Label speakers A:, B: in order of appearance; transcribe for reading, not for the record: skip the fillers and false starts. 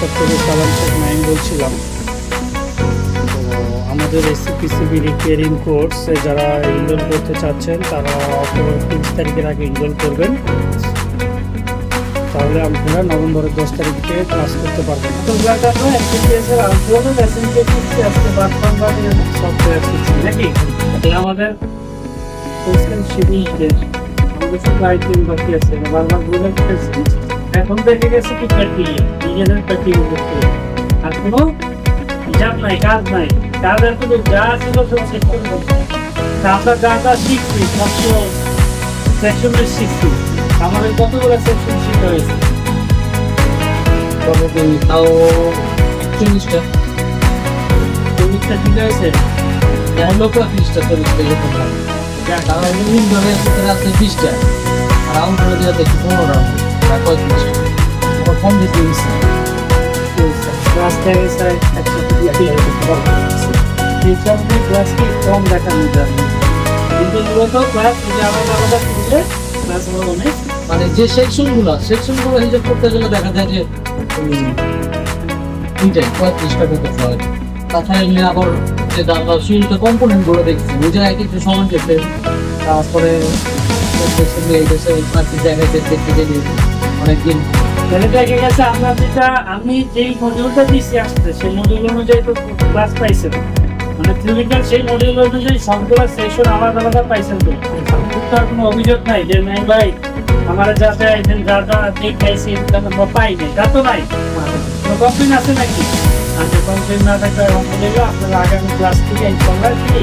A: পক্ষ থেকে সালাম শেখ নাইম বলছিলাম। তো আমাদের এসসিপিসিবি রিপেয়ারিং কোর্স যারা এনরোল করতে চাচ্ছেন তারা অক্টোবর 30 তারিখের আগে এনরোল করবেন, তাহলে আপনারা নভেম্বরের 10 তারিখ থেকে ক্লাস করতে পারবেন। সফটওয়্যার শিখছি নাকি আমাদের বাকি আছে, বারবার বলে এখন দেখে গেছে কি নিজেদের প্র্যাকটিস করতে, আর কোনো হিসাব নাই, কাজ নাই। কাজ এখন যা ছিল সব শেষ করে দিচ্ছে। আমরা যা যা শিখছি সবশো সেকশনে শিখছি, আমাদের কতগুলো সেকশন শিখা হয়েছে?
B: তাও 40টা
A: শিখা হয়েছে।
B: লোক 30টা 40টা এরকম হয়। তারা ইনভাবে আছে 20টা, আর আউট করে দেওয়া দেখি 15 রাউন্ড বা 35টা কম দিতে হয়েছে।
A: ক্লাস থেকে স্যার ক্লাস কি কম দেখানো যায়, কিন্তু মূলত ক্লাস আলাদা আলাদা করলে ক্লাসগুলো অনেক
B: মানে যে সেকশনগুলো হিসাব করতে গেলে দেখা যায় যে 35টা করতে হয়। তাছাড়া এমনি আবার যে আমরা শুরুতে কম্পোনেন্টগুলো দেখছি বুঝে একটু সমান যেতে, তারপরে অনেকদিন
A: দেখে গেছে আমরা যেটা আমি যেই মডিউলটা দিচ্ছি আসতে সেই মডিউল অনুযায়ী তো ক্লাস পাইছেন, মানে থিওরিক্যাল সেই মডিউল অনুযায়ী সবগুলো সেকশন আলাদা আলাদা পাইছেন। তো তার কোনো অভিযোগ নাই যে নাই ভাই আমার যা যা দেখাইছি পাইনি, তা তো নাই। কোনো কমপ্লেন আছে নাকি? আচ্ছা, কমপ্লেন না থাকলে আপনারা আগামী ক্লাস থেকে ইনশাআল্লাহ কি